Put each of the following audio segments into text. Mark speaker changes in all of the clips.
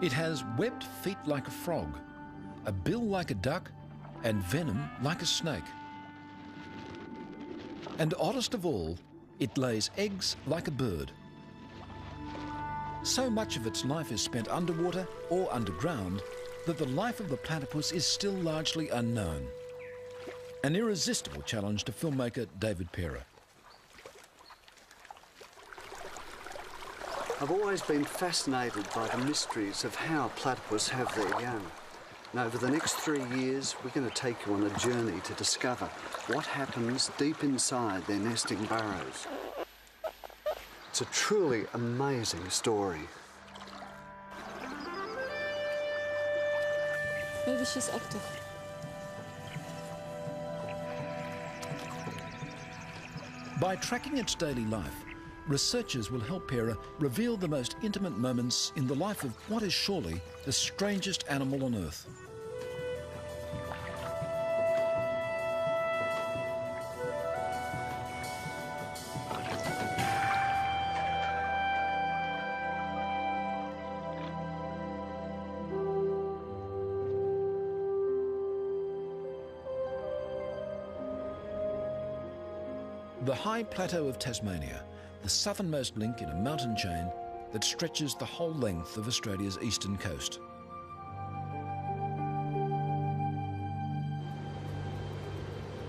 Speaker 1: It has webbed feet like a frog, a bill like a duck, and venom like a snake. And oddest of all, it lays eggs like a bird. So much of its life is spent underwater or underground that the life of the platypus is still largely unknown. An irresistible challenge to filmmaker David Parer.
Speaker 2: I've always been fascinated by the mysteries of how platypus have their young. And over the next 3 years, we're going to take you on a journey to discover what happens deep inside their nesting burrows. It's a truly amazing story.
Speaker 3: Maybe she's active.
Speaker 1: By tracking its daily life, researchers will help Parer reveal the most intimate moments in the life of what is surely the strangest animal on Earth. The high plateau of Tasmania, the southernmost link in a mountain chain that stretches the whole length of Australia's eastern coast.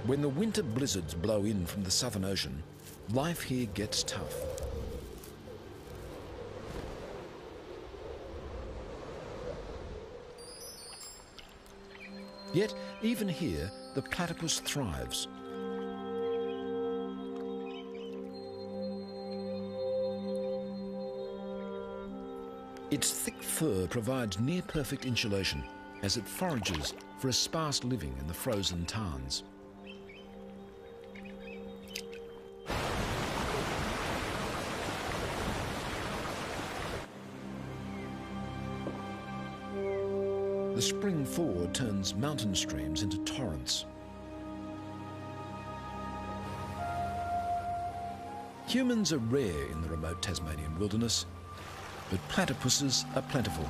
Speaker 1: When the winter blizzards blow in from the Southern Ocean, life here gets tough. Yet, even here, the platypus thrives. Its thick fur provides near-perfect insulation as it forages for a sparse living in the frozen tarns. The spring thaw turns mountain streams into torrents. Humans are rare in the remote Tasmanian wilderness, but platypuses are plentiful.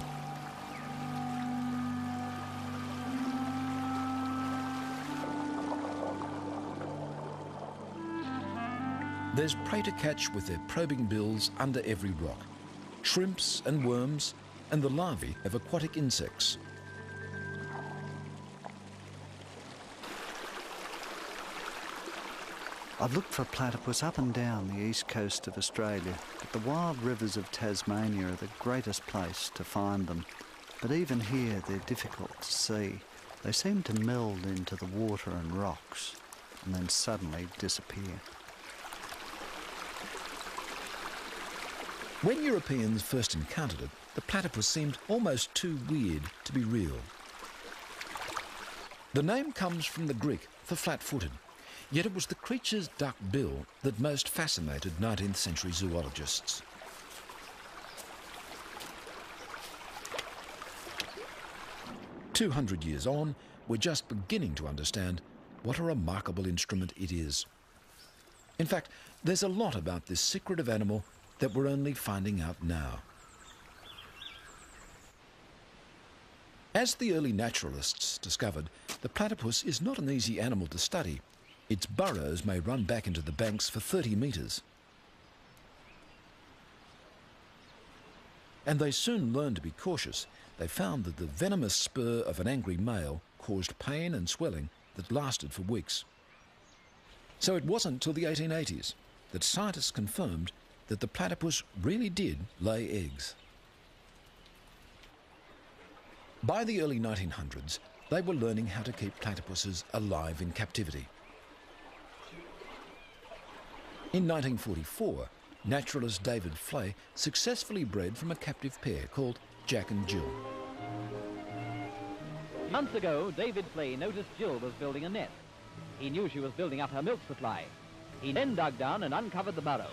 Speaker 1: There's prey to catch with their probing bills under every rock. Shrimps and worms, and the larvae of aquatic insects.
Speaker 2: I've looked for platypus up and down the east coast of Australia, but the wild rivers of Tasmania are the greatest place to find them. But even here, they're difficult to see. They seem to meld into the water and rocks, and then suddenly disappear.
Speaker 1: When Europeans first encountered it, the platypus seemed almost too weird to be real. The name comes from the Greek for flat-footed, yet it was the creature's duck bill that most fascinated 19th century zoologists. "200 years on, we're just beginning to understand what a remarkable instrument it is. In fact, there's a lot about this secretive animal that we're only finding out now. As the early naturalists discovered, the platypus is not an easy animal to study. Its burrows may run back into the banks for 30 metres. And they soon learned to be cautious. They found that the venomous spur of an angry male caused pain and swelling that lasted for weeks. So it wasn't till the 1880s that scientists confirmed that the platypus really did lay eggs. By the early 1900s, they were learning how to keep platypuses alive in captivity. In 1944, naturalist David Flay successfully bred from a captive pair called Jack and Jill.
Speaker 4: Months ago, David Flay noticed Jill was building a nest. He knew she was building up her milk supply. He then dug down and uncovered the burrow.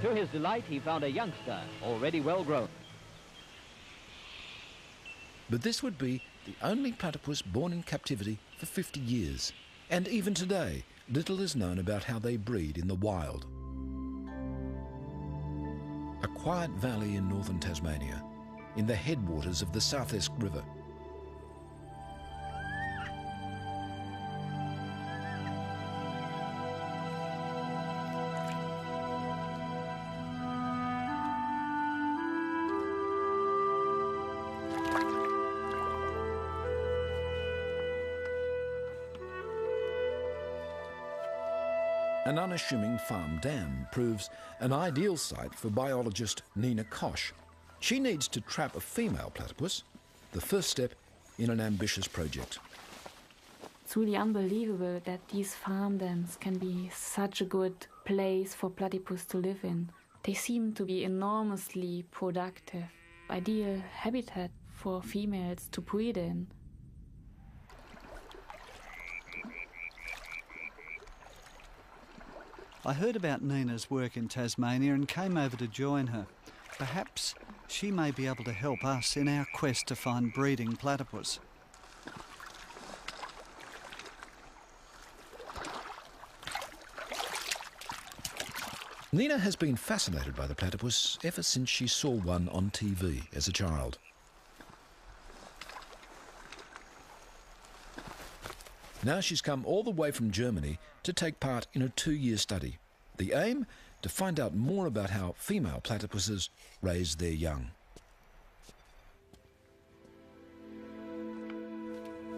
Speaker 4: To his delight, he found a youngster, already well grown.
Speaker 1: But this would be the only platypus born in captivity for 50 years. And even today, little is known about how they breed in the wild. A quiet valley in northern Tasmania, in the headwaters of the South Esk River. An unassuming farm dam proves an ideal site for biologist Nina Koch. She needs to trap a female platypus, the first step in an ambitious project.
Speaker 3: It's really unbelievable that these farm dams can be such a good place for platypus to live in. They seem to be enormously productive, ideal habitat for females to breed in.
Speaker 2: I heard about Nina's work in Tasmania and came over to join her. Perhaps she may be able to help us in our quest to find breeding platypus.
Speaker 1: Nina has been fascinated by the platypus ever since she saw one on TV as a child. Now she's come all the way from Germany to take part in a 2-year study. The aim? To find out more about how female platypuses raise their young.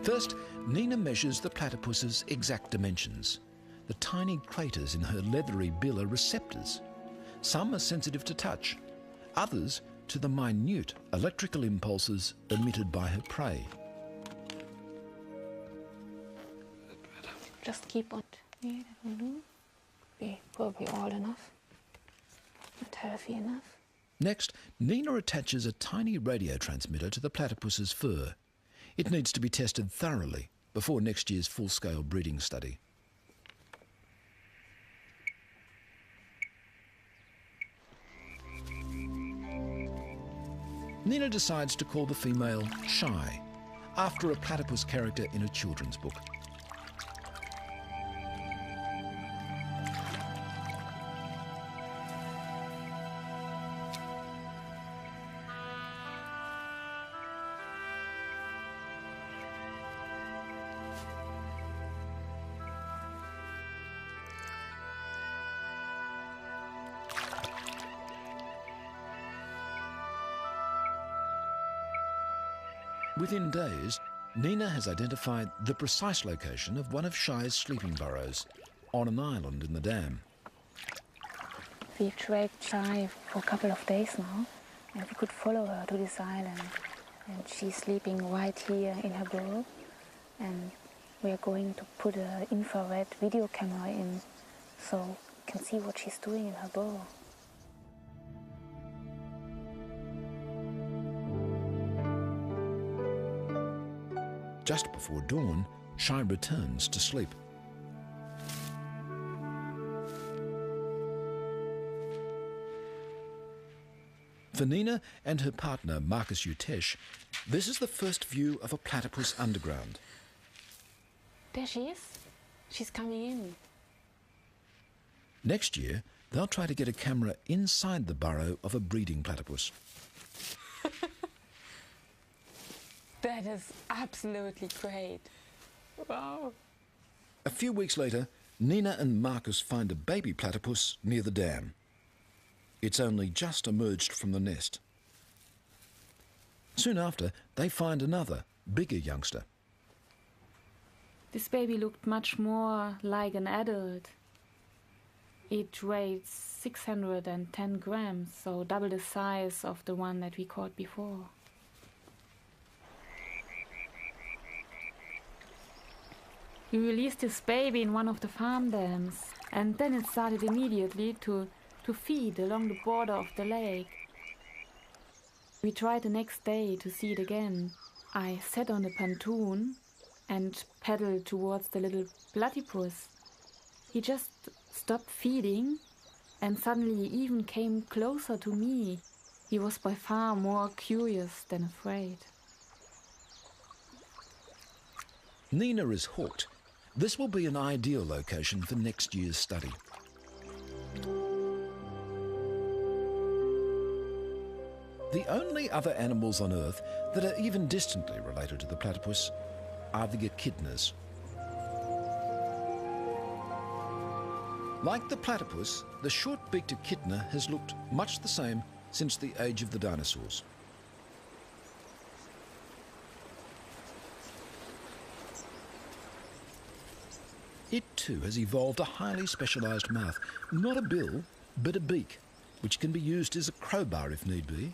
Speaker 1: First, Nina measures the platypus's exact dimensions. The tiny craters in her leathery bill are receptors. Some are sensitive to touch, others to the minute electrical impulses emitted by her prey.
Speaker 3: Just keep on. Yeah, that will do. Be probably old enough. Not healthy enough.
Speaker 1: Next, Nina attaches a tiny radio transmitter to the platypus's fur. It needs to be tested thoroughly before next year's full-scale breeding study. Nina decides to call the female Shy, after a platypus character in a children's book. Within days, Nina has identified the precise location of one of Shy's sleeping burrows on an island in the dam.
Speaker 3: We've tracked Shy for a couple of days now, and we could follow her to this island. And she's sleeping right here in her burrow, and we're going to put an infrared video camera in so we can see what she's doing in her burrow.
Speaker 1: Just before dawn, Shy returns to sleep. For Nina and her partner, Marcus Utesh, this is the first view of a platypus underground.
Speaker 3: There she is. She's coming in.
Speaker 1: Next year, they'll try to get a camera inside the burrow of a breeding platypus.
Speaker 3: That is absolutely great. Wow.
Speaker 1: A few weeks later, Nina and Marcus find a baby platypus near the dam. It's only just emerged from the nest. Soon after, they find another, bigger youngster.
Speaker 3: This baby looked much more like an adult. It weighed 610 grams, so double the size of the one that we caught before. We released this baby in one of the farm dams, and then it started immediately to feed along the border of the lake. We tried the next day to see it again. I sat on the pontoon and paddled towards the little platypus. He just stopped feeding and suddenly even came closer to me. He was by far more curious than afraid.
Speaker 1: Nina is hooked. This will be an ideal location for next year's study. The only other animals on Earth that are even distantly related to the platypus are the echidnas. Like the platypus, the short-beaked echidna has looked much the same since the age of the dinosaurs. It too has evolved a highly specialised mouth, not a bill, but a beak, which can be used as a crowbar if need be,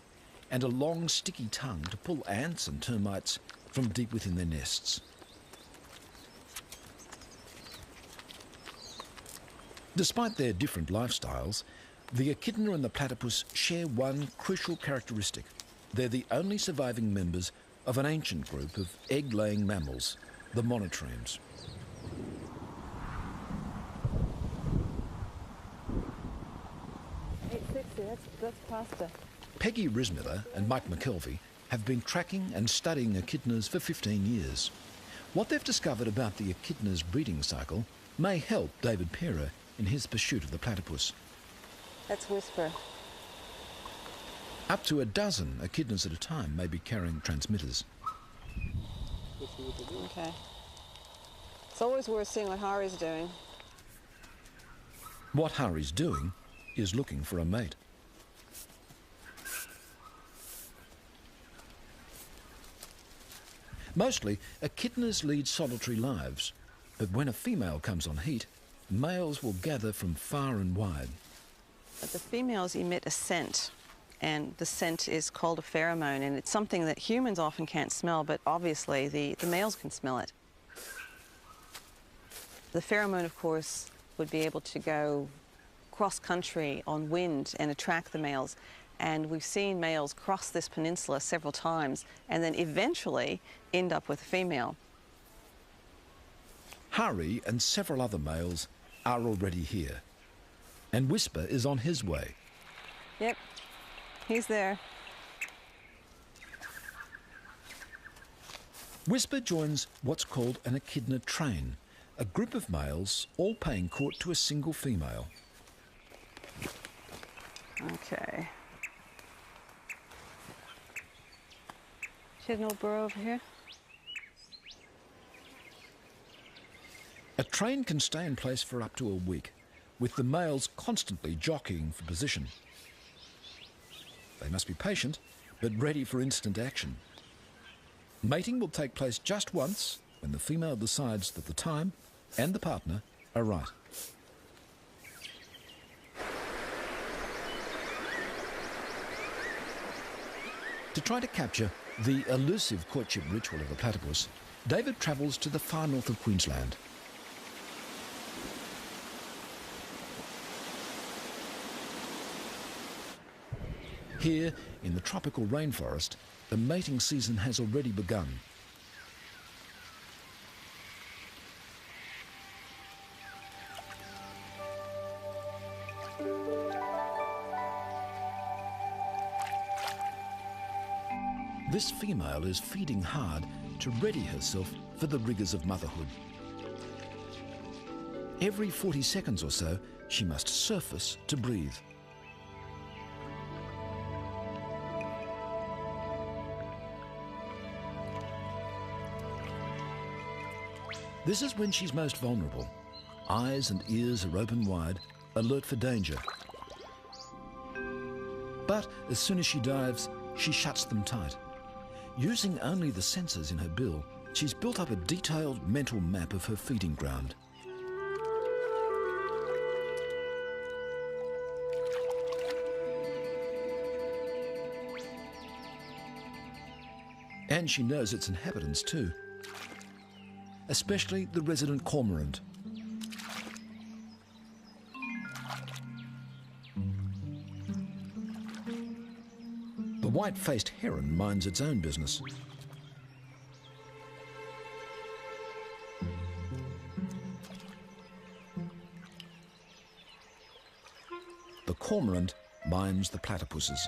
Speaker 1: and a long sticky tongue to pull ants and termites from deep within their nests. Despite their different lifestyles, the echidna and the platypus share one crucial characteristic. They're the only surviving members of an ancient group of egg-laying mammals, the monotremes.
Speaker 5: That's pasta.
Speaker 1: Peggy Rismiller and Mike McKelvey have been tracking and studying echidnas for 15 years. What they've discovered about the echidna's breeding cycle may help David Pera in his pursuit of the platypus.
Speaker 5: That's Whisper.
Speaker 1: Up to a dozen echidnas at a time may be carrying transmitters.
Speaker 5: Okay. It's always worth seeing what Hari's doing.
Speaker 1: What Hari's doing is looking for a mate. Mostly, echidnas lead solitary lives, but when a female comes on heat, males will gather from far and wide.
Speaker 5: But the females emit a scent, and the scent is called a pheromone, and it's something that humans often can't smell, but obviously the males can smell it. The pheromone, of course, would be able to go cross-country on wind and attract the males. And we've seen males cross this peninsula several times and then eventually end up with a female.
Speaker 1: Hari and several other males are already here, and Whisper is on his way.
Speaker 5: Yep, he's there.
Speaker 1: Whisper joins what's called an echidna train, a group of males all paying court to a single female.
Speaker 5: Okay. She has no burrow over here?
Speaker 1: A train can stay in place for up to a week, with the males constantly jockeying for position. They must be patient, but ready for instant action. Mating will take place just once when the female decides that the time and the partner are right. To try to capture the elusive courtship ritual of the platypus, David travels to the far north of Queensland. Here, in the tropical rainforest, the mating season has already begun. This female is feeding hard to ready herself for the rigours of motherhood. Every 40 seconds or so, she must surface to breathe. This is when she's most vulnerable. Eyes and ears are open wide, alert for danger. But as soon as she dives, she shuts them tight. Using only the sensors in her bill, she's built up a detailed mental map of her feeding ground. And she knows its inhabitants too, especially the resident cormorant. The white-faced heron minds its own business. The cormorant mimes the platypuses.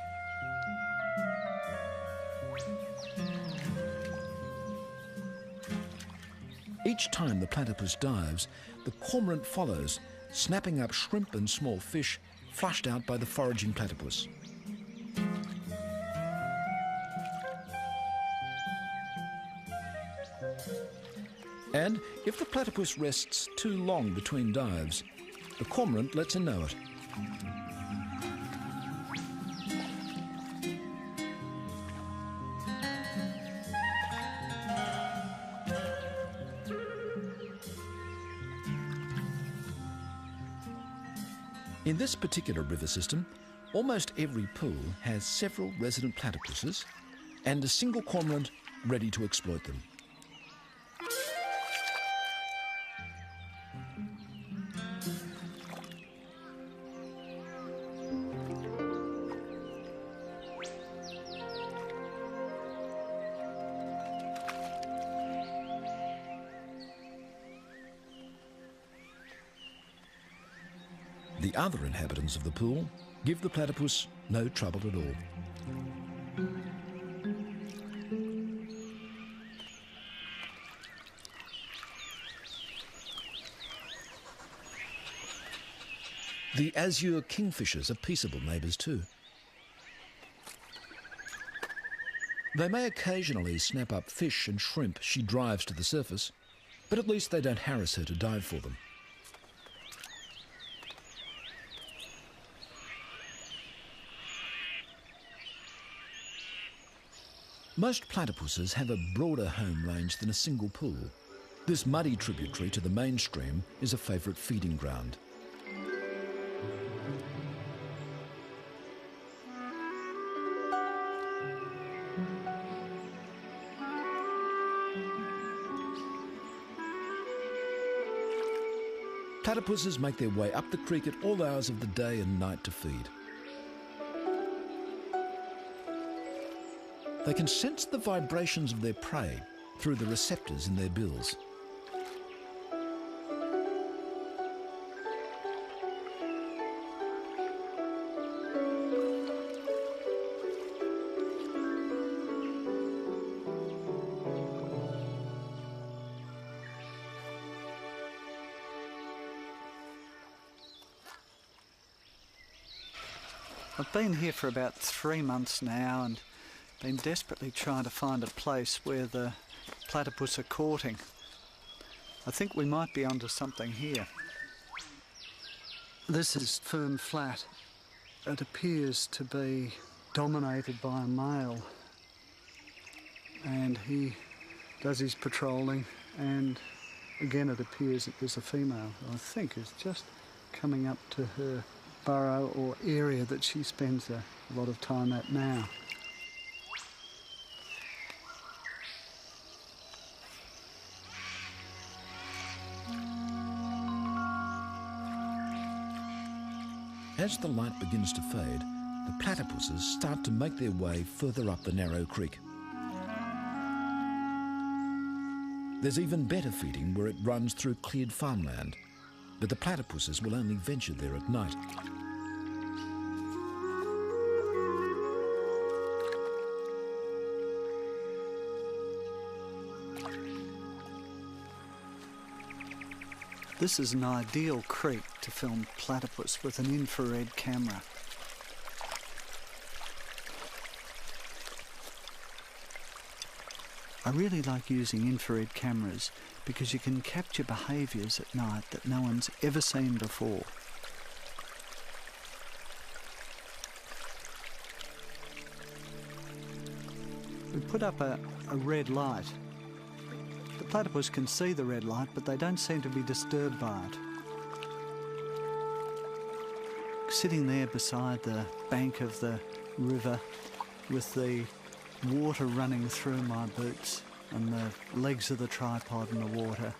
Speaker 1: Each time the platypus dives, the cormorant follows, snapping up shrimp and small fish flushed out by the foraging platypus. And if the platypus rests too long between dives, the cormorant lets him know it. In this particular river system, almost every pool has several resident platypuses and a single cormorant ready to exploit them. The other inhabitants of the pool give the platypus no trouble at all. The azure kingfishers are peaceable neighbours too. They may occasionally snap up fish and shrimp she drives to the surface, but at least they don't harass her to dive for them. Most platypuses have a broader home range than a single pool. This muddy tributary to the main stream is a favourite feeding ground. Platypuses make their way up the creek at all hours of the day and night to feed. They can sense the vibrations of their prey through the receptors in their bills.
Speaker 6: I've been here for about 3 months now and been desperately trying to find a place where the platypus are courting. I think we might be onto something here.
Speaker 2: This is firm flat. It appears to be dominated by a male, and he does his patrolling, and again it appears that there's a female who I think is just coming up to her burrow or area that she spends a lot of time at now.
Speaker 1: As the light begins to fade, the platypuses start to make their way further up the narrow creek. There's even better feeding where it runs through cleared farmland, but the platypuses will only venture there at night.
Speaker 6: This is an ideal creek to film platypus with an infrared camera. I really like using infrared cameras because you can capture behaviours at night that no one's ever seen before. We put up a red light. The platypus can see the red light, but they don't seem to be disturbed by it. Sitting there beside the bank of the river with the water running through my boots and the legs of the tripod in the water,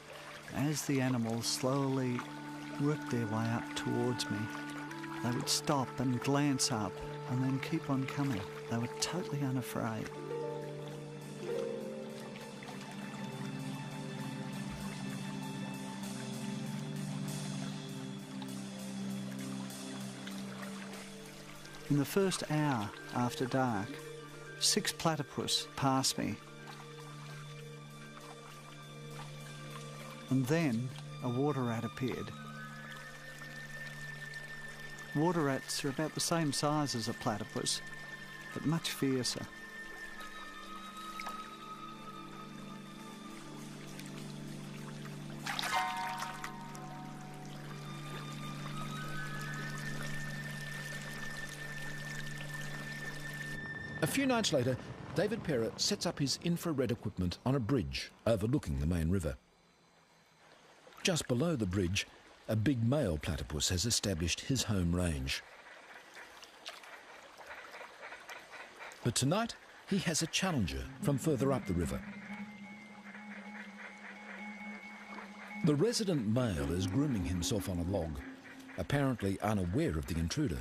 Speaker 6: as the animals slowly worked their way up towards me, they would stop and glance up and then keep on coming. They were totally unafraid. In the first hour after dark, 6 platypus passed me. And then a water rat appeared. Water rats are about the same size as a platypus, but much fiercer.
Speaker 1: A few nights later, David Perra sets up his infrared equipment on a bridge overlooking the main river. Just below the bridge, a big male platypus has established his home range. But tonight, he has a challenger from further up the river. The resident male is grooming himself on a log, apparently unaware of the intruder.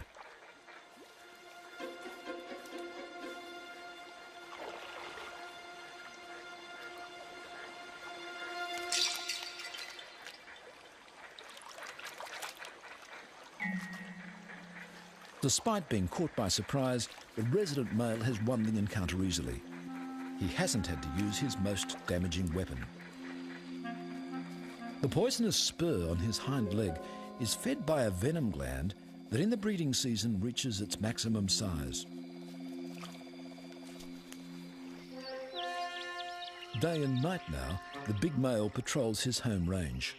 Speaker 1: Despite being caught by surprise, the resident male has won the encounter easily. He hasn't had to use his most damaging weapon. The poisonous spur on his hind leg is fed by a venom gland that in the breeding season reaches its maximum size. Day and night now, the big male patrols his home range.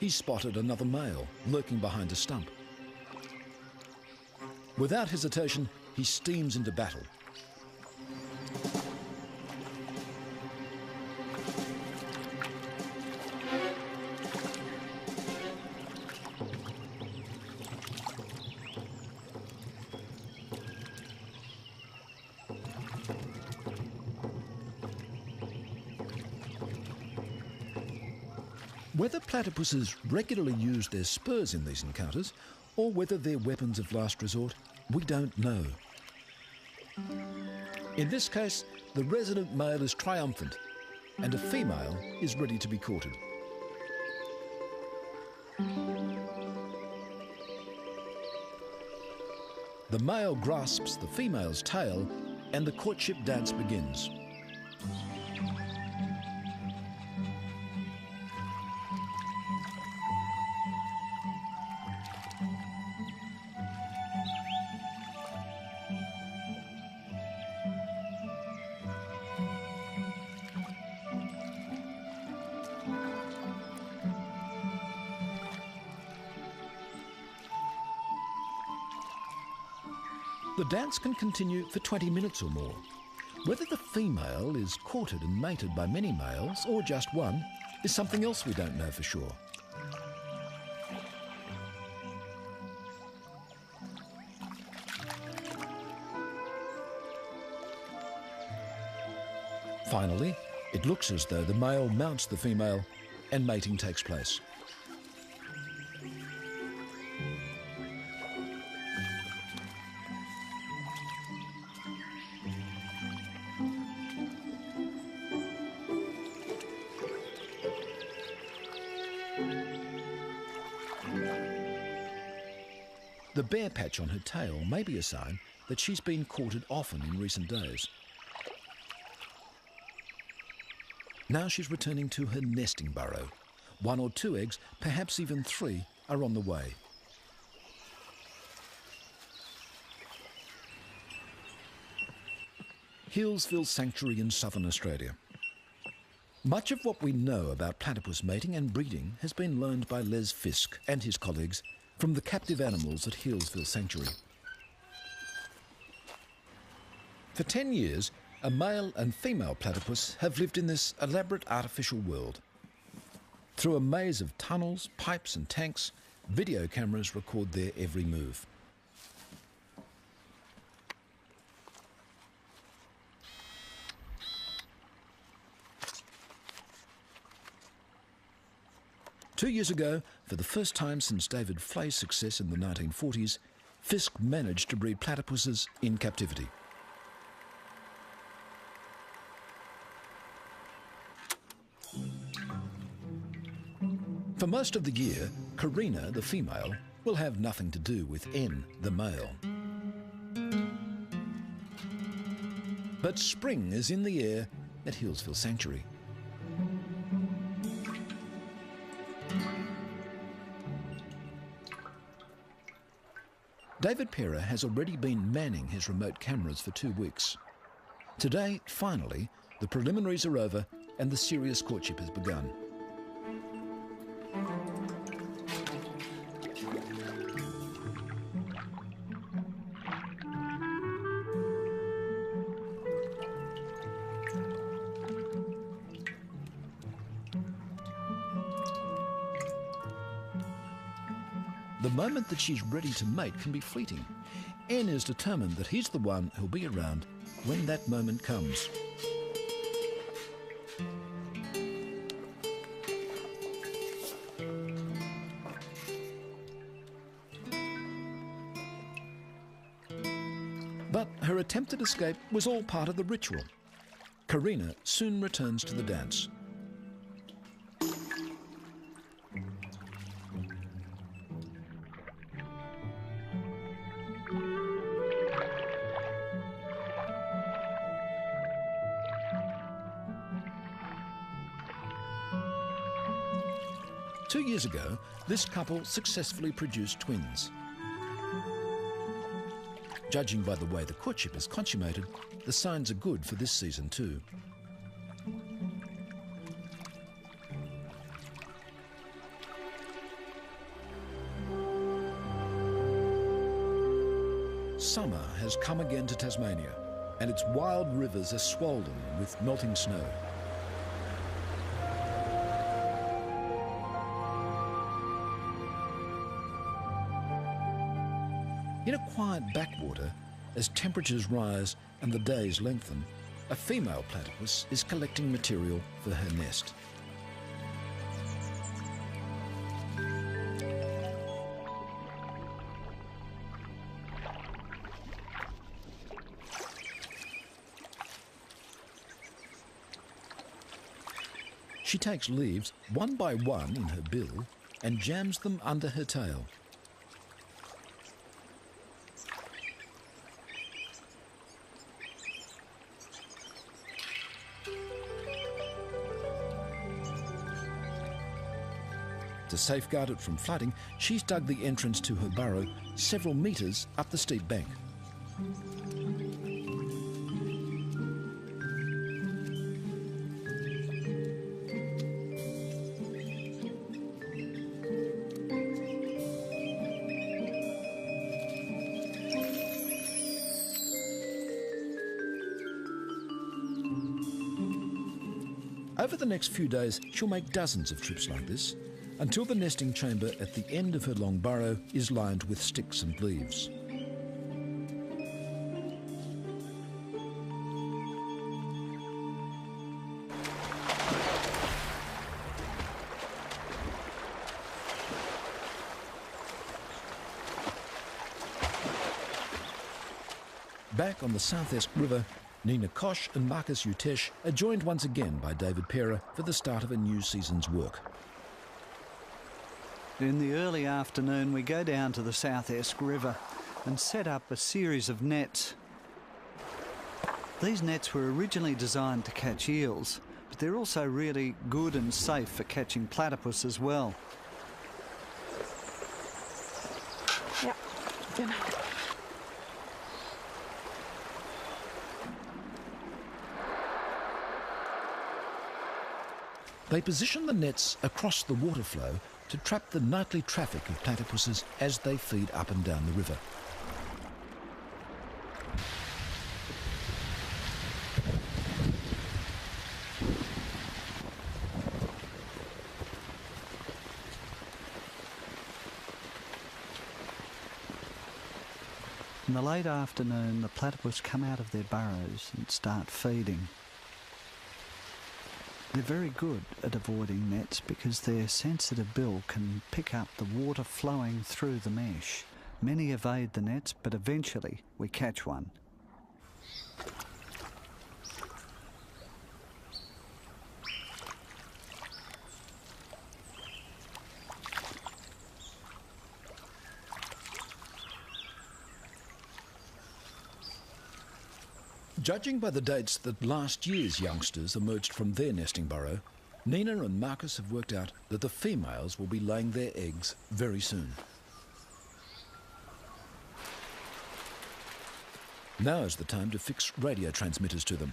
Speaker 1: He's spotted another male lurking behind a stump. Without hesitation, he steams into battle. Whether platypuses regularly use their spurs in these encounters, or whether they're weapons of last resort, we don't know. In this case, the resident male is triumphant, and a female is ready to be courted. The male grasps the female's tail, and the courtship dance begins. The dance can continue for 20 minutes or more. Whether the female is courted and mated by many males, or just one, is something else we don't know for sure. Finally, it looks as though the male mounts the female and mating takes place. The bare patch on her tail may be a sign that she's been courted often in recent days. Now she's returning to her nesting burrow. 1 or 2 eggs, perhaps even 3, are on the way. Healesville Sanctuary in southern Australia. Much of what we know about platypus mating and breeding has been learned by Les Fisk and his colleagues from the captive animals at Healesville Sanctuary. For 10 years, a male and female platypus have lived in this elaborate artificial world. Through a maze of tunnels, pipes and tanks, video cameras record their every move. Two years ago, for the first time since David Flay's success in the 1940s, Fisk managed to breed platypuses in captivity. For most of the year, Karina, the female, will have nothing to do with N, the male. But spring is in the air at Healesville Sanctuary. David Perra has already been manning his remote cameras for 2 weeks. Today, finally, the preliminaries are over and the serious courtship has begun. The moment that she's ready to mate can be fleeting. N is determined that he's the one who'll be around when that moment comes. But her attempted escape was all part of the ritual. Karina soon returns to the dance. Two years ago, this couple successfully produced twins. Judging by the way the courtship is consummated, the signs are good for this season too. Summer has come again to Tasmania, and its wild rivers are swollen with melting snow. In a quiet backwater, as temperatures rise and the days lengthen, a female platypus is collecting material for her nest. She takes leaves one by one in her bill and jams them under her tail. To safeguard it from flooding, she's dug the entrance to her burrow several metres up the steep bank. Over the next few days, she'll make dozens of trips like this, until the nesting chamber at the end of her long burrow is lined with sticks and leaves. Back on the South Esk River, Nina Kosh and Marcus Utesh are joined once again by David Pera for the start of a new season's work.
Speaker 6: In the early afternoon, we go down to the South Esk River and set up a series of nets. These nets were originally designed to catch eels, but they're also really good and safe for catching platypus as well.
Speaker 3: Ja, genau.
Speaker 1: They position the nets across the water flow to trap the nightly traffic of platypuses as they feed up and down the river.
Speaker 6: In the late afternoon, the platypus come out of their burrows and start feeding. They're very good at avoiding nets because their sensitive bill can pick up the water flowing through the mesh. Many evade the nets, but eventually we catch one.
Speaker 1: Judging by the dates that last year's youngsters emerged from their nesting burrow, Nina and Marcus have worked out that the females will be laying their eggs very soon. Now is the time to fix radio transmitters to them.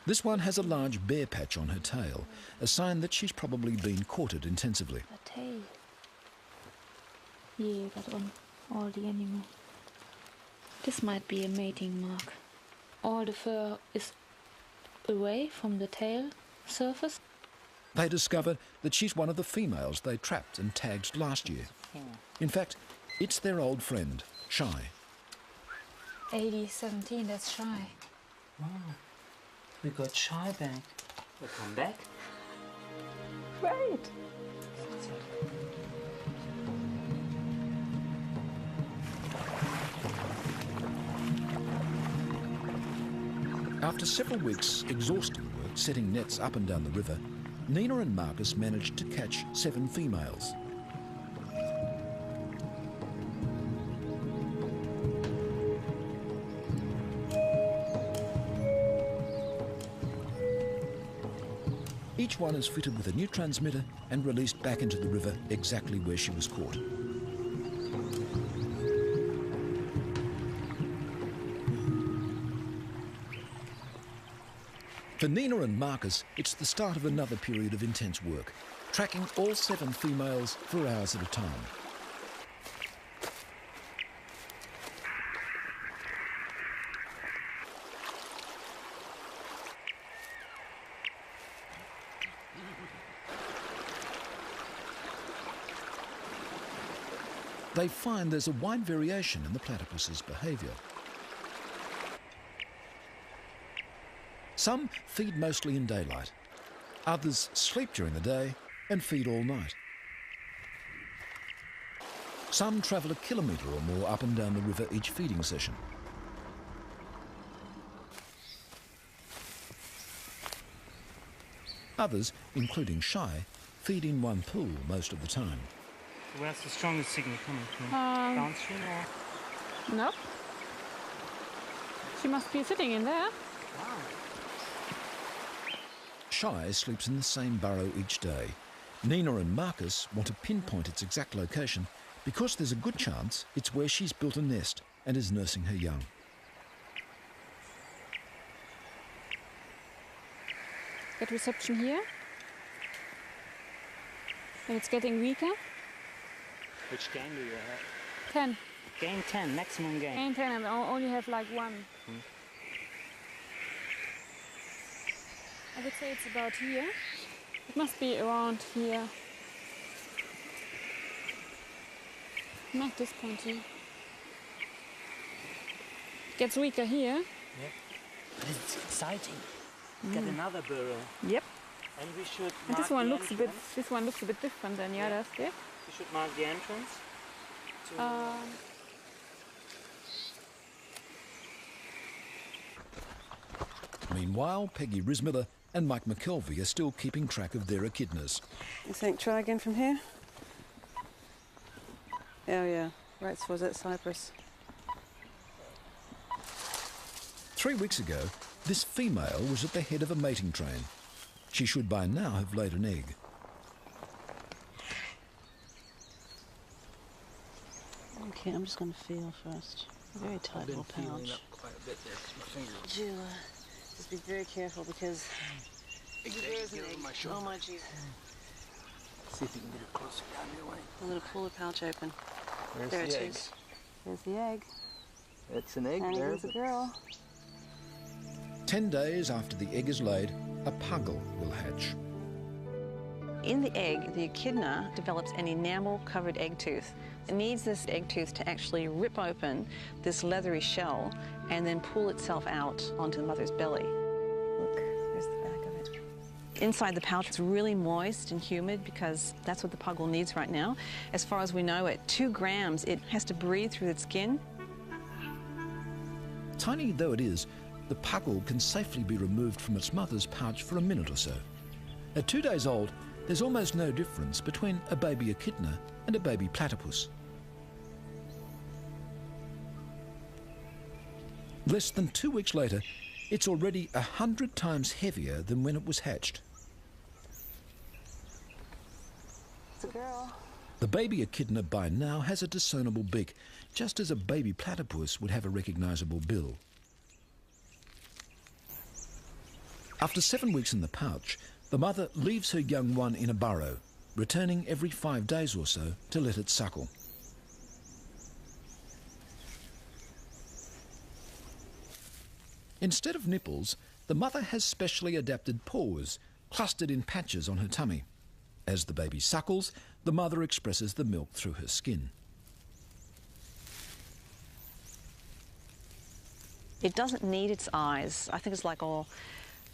Speaker 1: This one has a large bare patch on her tail, a sign that she's probably been courted intensively.
Speaker 3: The tail. Yeah, that one. All the animal. This might be a mating mark. All the fur is away from the tail, surface.
Speaker 1: They discovered that she's one of the females they trapped and tagged last year. In fact, it's their old friend, Shy.
Speaker 3: 80-17, that's Shy.
Speaker 7: Wow. We got Shy back. We'll come back.
Speaker 3: Great.
Speaker 1: After several weeks' exhausting work setting nets up and down the river, Nina and Marcus managed to catch 7 females. Each one is fitted with a new transmitter and released back into the river exactly where she was caught. For Nina and Marcus, it's the start of another period of intense work, tracking all 7 females for hours at a time. They find there's a wide variation in the platypus's behaviour. Some feed mostly in daylight. Others sleep during the day and feed all night. Some travel a kilometre or more up and down the river each feeding session. Others, including Shy, feed in one pool most of the time.
Speaker 7: Where's the strongest signal coming from? Downstream or?
Speaker 3: Nope. She must be sitting in there.
Speaker 7: Wow.
Speaker 1: Shy sleeps in the same burrow each day. Nina and Marcus want to pinpoint its exact location because there's a good chance it's where she's built a nest and is nursing her young.
Speaker 3: Get reception here. And it's getting weaker.
Speaker 7: Which gain do you have?
Speaker 3: 10.
Speaker 7: Gain 10, maximum gain.
Speaker 3: Gain 10 and only have like 1. I would say it's about here. It must be around here. Not this point here. It gets weaker here.
Speaker 7: Yeah. But it's exciting. Get another burrow.
Speaker 3: Yep.
Speaker 7: And we should
Speaker 3: And
Speaker 7: mark
Speaker 3: this one
Speaker 7: the
Speaker 3: looks a bit.
Speaker 7: entrance.
Speaker 3: This one looks a bit different than the others. Yeah.
Speaker 7: We should mark the entrance. To
Speaker 1: Meanwhile, Peggy Rismiller and Mike McKelvey are still keeping track of their echidnas.
Speaker 5: You think try again from here? Oh yeah, right towards that cypress.
Speaker 1: 3 weeks ago, this female was at the head of a mating train. She should by now have laid an egg.
Speaker 5: Okay, I'm just going to feel first. Very tight little pouch.
Speaker 7: quite a bit there because my fingers.
Speaker 5: Would you just be very careful because there's an egg. Oh my Jesus.
Speaker 7: See if you can get it closer down your way.
Speaker 5: I'm going to pull the pouch open.
Speaker 7: There's
Speaker 5: There
Speaker 7: the
Speaker 5: it
Speaker 7: egg.
Speaker 5: is. There's the egg.
Speaker 7: It's an egg
Speaker 5: And
Speaker 7: there.
Speaker 5: here's a girl.
Speaker 1: 10 days after the egg is laid, a puggle will hatch.
Speaker 5: In the egg, the echidna develops an enamel-covered egg tooth. It needs this egg tooth to actually rip open this leathery shell and then pull itself out onto the mother's belly. Look, there's the back of it. Inside the pouch, it's really moist and humid because that's what the puggle needs right now. As far as we know, at 2 grams, it has to breathe through its skin.
Speaker 1: Tiny though it is, the puggle can safely be removed from its mother's pouch for a minute or so. At 2 days old, there's almost no difference between a baby echidna and a baby platypus. Less than 2 weeks later, it's already 100 times heavier than when it was hatched.
Speaker 5: It's a girl.
Speaker 1: The baby echidna by now has a discernible beak, just as a baby platypus would have a recognisable bill. After 7 weeks in the pouch, the mother leaves her young one in a burrow, returning every 5 days or so to let it suckle. Instead of nipples, the mother has specially adapted paws clustered in patches on her tummy. As the baby suckles, the mother expresses the milk through her skin.
Speaker 5: It doesn't need its eyes. I think it's like all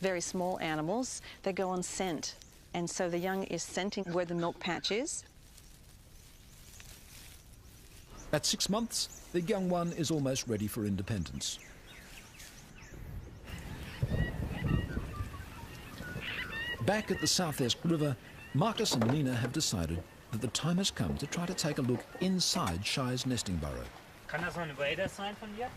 Speaker 5: very small animals. They go on scent. And so the young is scenting where the milk patch is.
Speaker 1: At 6 months, the young one is almost ready for independence. Back at the South Esk River, Marcus and Nina have decided that the time has come to try to take a look inside Shy's nesting burrow.
Speaker 7: Kann das noch ein Wader sein von dir?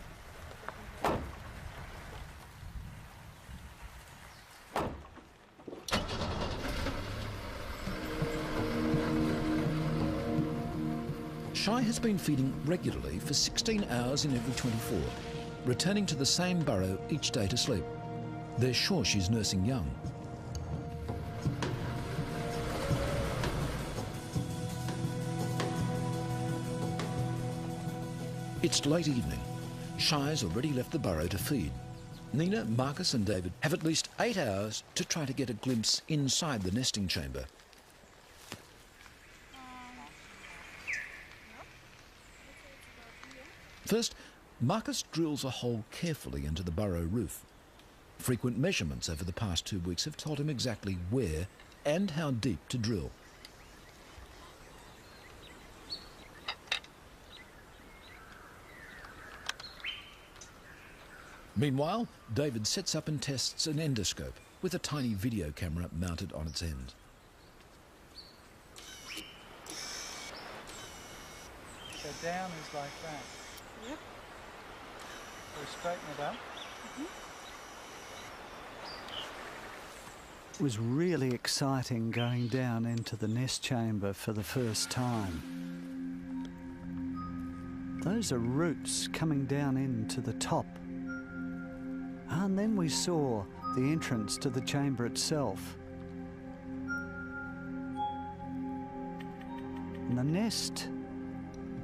Speaker 1: Shy has been feeding regularly for 16 hours in every 24, returning to the same burrow each day to sleep. They're sure she's nursing young. It's late evening. Shy's already left the burrow to feed. Nina, Marcus and David have at least 8 hours to try to get a glimpse inside the nesting chamber. First, Marcus drills a hole carefully into the burrow roof. Frequent measurements over the past 2 weeks have told him exactly where and how deep to drill. Meanwhile, David sets up and tests an endoscope with a tiny video camera mounted on its end.
Speaker 6: So down is like that.
Speaker 3: Yep.
Speaker 6: So straighten it up. It was really exciting going down into the nest chamber for the first time. Those are roots coming down into the top. And then we saw the entrance to the chamber itself. And the nest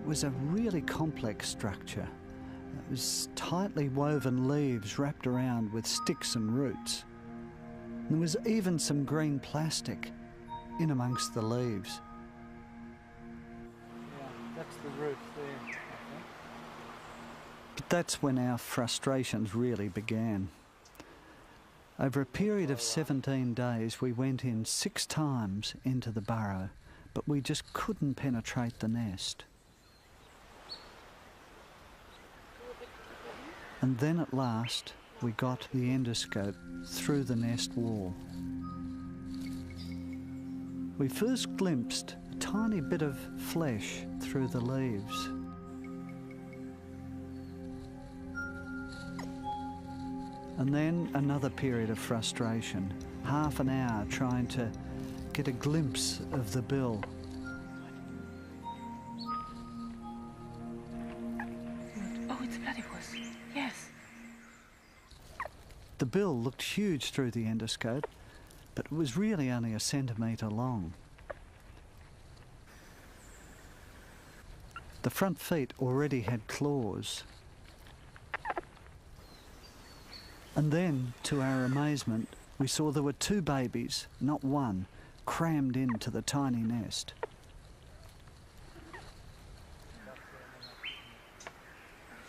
Speaker 6: was a really complex structure. It was tightly woven leaves wrapped around with sticks and roots. And there was even some green plastic in amongst the leaves. Yeah, that's the roof there, I think. But that's when our frustrations really began. Over a period of 17 days, we went in 6 times into the burrow, but we just couldn't penetrate the nest. And then at last, we got the endoscope through the nest wall. We first glimpsed a tiny bit of flesh through the leaves. And then another period of frustration, half an hour trying to get a glimpse of the bill.
Speaker 3: Oh, it's a platypus. Yes.
Speaker 6: The bill looked huge through the endoscope, but it was really only a centimetre long. The front feet already had claws. And then, to our amazement, we saw there were 2 babies, not one, crammed into the tiny nest.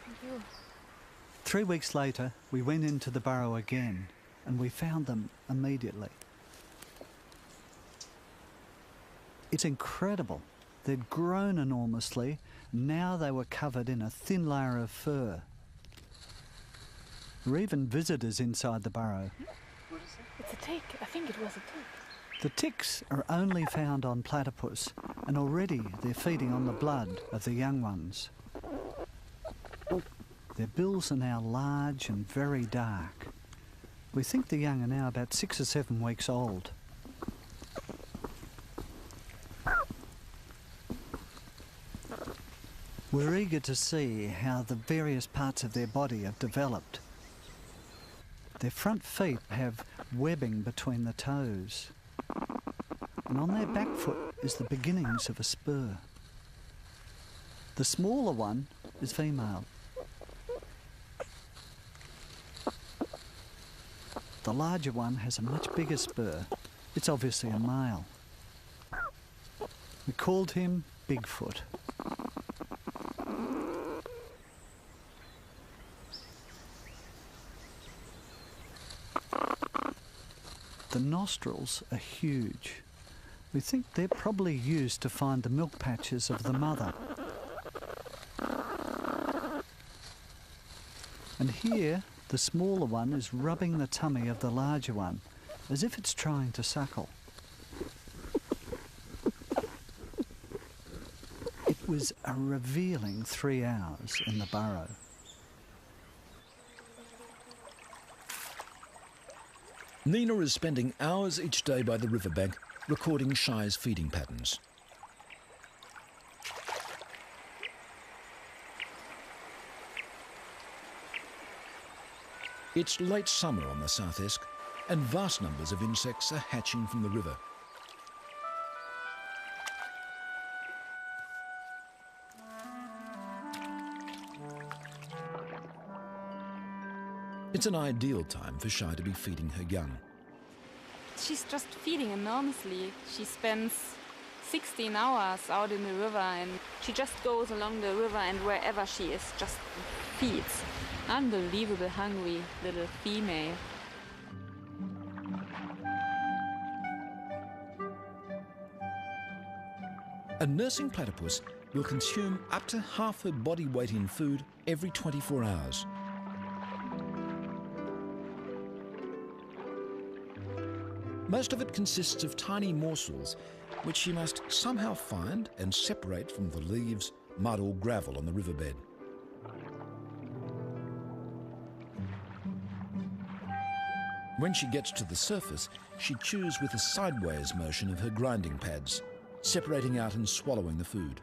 Speaker 3: Thank you.
Speaker 6: 3 weeks later, we went into the burrow again, and we found them immediately. It's incredible. They'd grown enormously. Now they were covered in a thin layer of fur. There were even visitors inside the burrow.
Speaker 3: What is it? It's a tick. I think it was a tick.
Speaker 6: The ticks are only found on platypus, and already they're feeding on the blood of the young ones. Their bills are now large and very dark. We think the young are now about 6 or 7 weeks old. We're eager to see how the various parts of their body have developed. Their front feet have webbing between the toes, and on their back foot is the beginnings of a spur. The smaller one is female. The larger one has a much bigger spur, It's obviously a male. We called him Bigfoot. The nostrils are huge. We think they're probably used to find the milk patches of the mother. And here, the smaller one is rubbing the tummy of the larger one, as if it's trying to suckle. It was a revealing 3 hours in the burrow.
Speaker 1: Nina is spending hours each day by the riverbank recording Shy's feeding patterns. It's late summer on the South Esk, and vast numbers of insects are hatching from the river. It's an ideal time for Shy to be feeding her young.
Speaker 3: She's just feeding enormously. She spends 16 hours out in the river, and she just goes along the river, and wherever she is, just feeds. Unbelievable hungry little female.
Speaker 1: A nursing platypus will consume up to half her body weight in food every 24 hours. Most of it consists of tiny morsels, which she must somehow find and separate from the leaves, mud or gravel on the riverbed. When she gets to the surface, she chews with a sideways motion of her grinding pads, separating out and swallowing the food.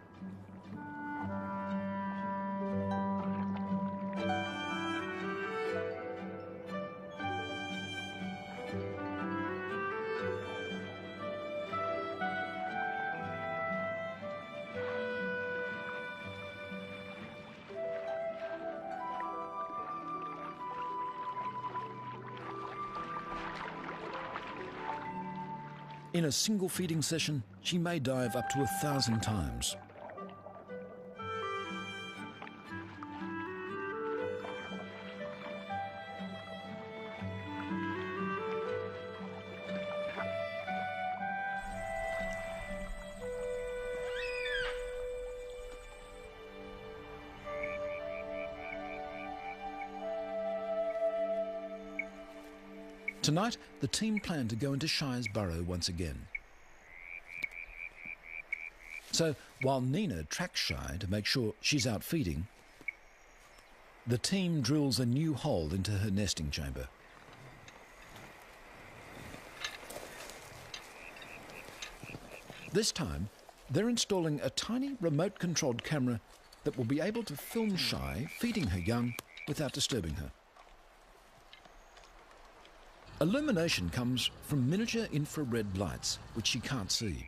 Speaker 1: In a single feeding session, she may dive up to 1,000 times. Tonight, the team plan to go into Shy's burrow once again. So, while Nina tracks Shy to make sure she's out feeding, the team drills a new hole into her nesting chamber. This time, they're installing a tiny remote-controlled camera that will be able to film Shy feeding her young without disturbing her. Illumination comes from miniature infrared lights, which she can't see.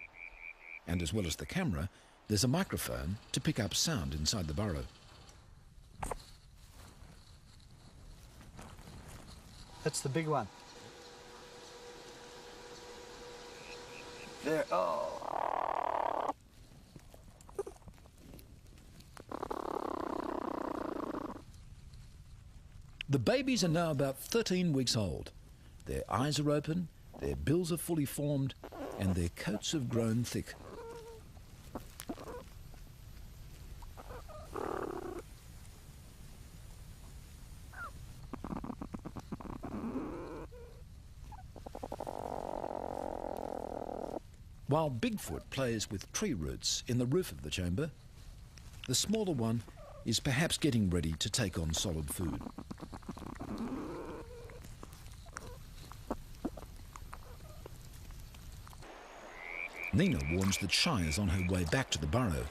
Speaker 1: And as well as the camera, there's a microphone to pick up sound inside the burrow.
Speaker 6: That's the big one. There. Oh.
Speaker 1: The babies are now about 13 weeks old. Their eyes are open, their bills are fully formed, and their coats have grown thick. While Bigfoot plays with tree roots in the roof of the chamber, the smaller one is perhaps getting ready to take on solid food. Nina warns that Shy is on her way back to the burrow.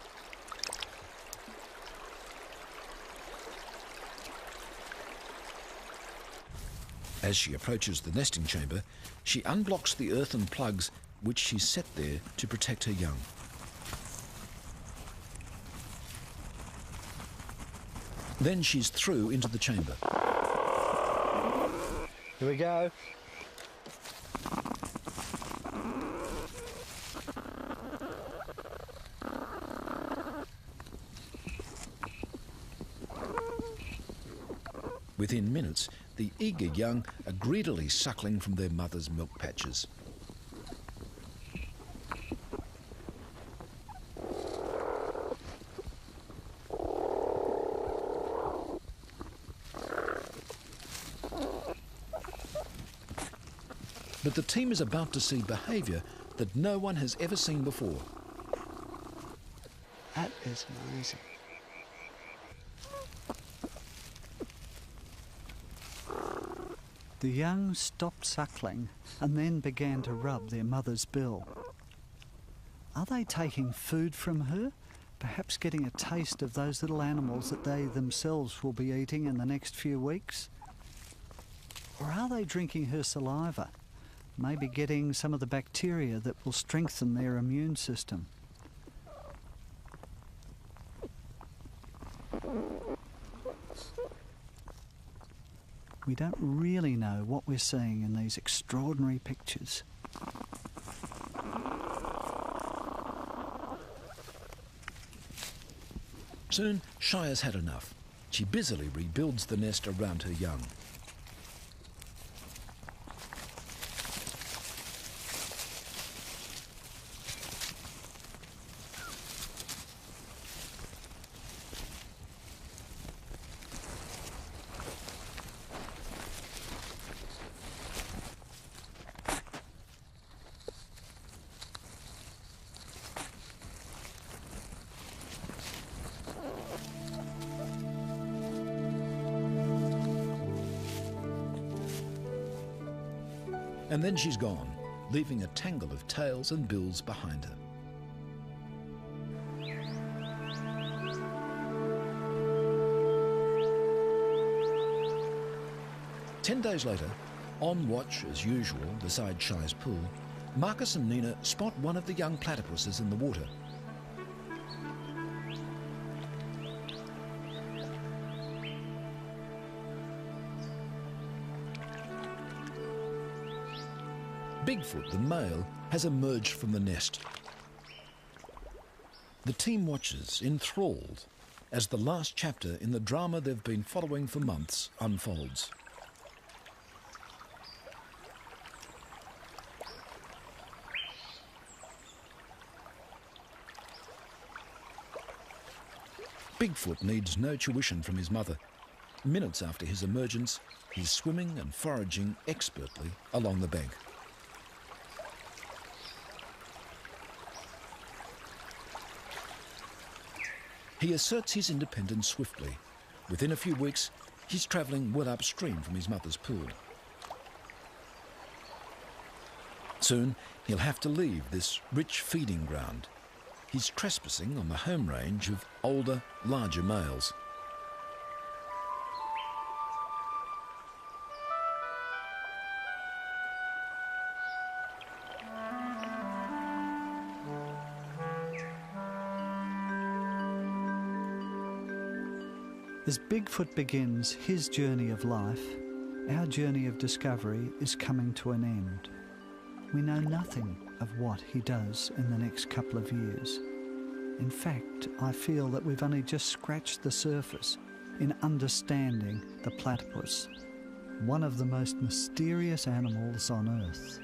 Speaker 1: As she approaches the nesting chamber, she unblocks the earthen plugs which she's set there to protect her young. Then she's through into the chamber.
Speaker 6: Here we go.
Speaker 1: Within minutes, the eager young are greedily suckling from their mother's milk patches. But the team is about to see behaviour that no one has ever seen before.
Speaker 6: That is amazing. The young stopped suckling and then began to rub their mother's bill. Are they taking food from her? Perhaps getting a taste of those little animals that they themselves will be eating in the next few weeks? Or are they drinking her saliva? Maybe getting some of the bacteria that will strengthen their immune system. We don't really know what we're seeing in these extraordinary pictures.
Speaker 1: Soon, Shy has had enough. She busily rebuilds the nest around her young. And then she's gone, leaving a tangle of tails and bills behind her. Ten days later, on watch as usual beside Shy's pool, Marcus and Nina spot one of the young platypuses in the water. Bigfoot, the male, has emerged from the nest. The team watches, enthralled, as the last chapter in the drama they've been following for months unfolds. Bigfoot needs no tuition from his mother. Minutes after his emergence, he's swimming and foraging expertly along the bank. He asserts his independence swiftly. Within a few weeks, he's travelling well upstream from his mother's pool. Soon, he'll have to leave this rich feeding ground. He's trespassing on the home range of older, larger males.
Speaker 6: As Bigfoot begins his journey of life, our journey of discovery is coming to an end. We know nothing of what he does in the next couple of years. In fact, I feel that we've only just scratched the surface in understanding the platypus, one of the most mysterious animals on Earth.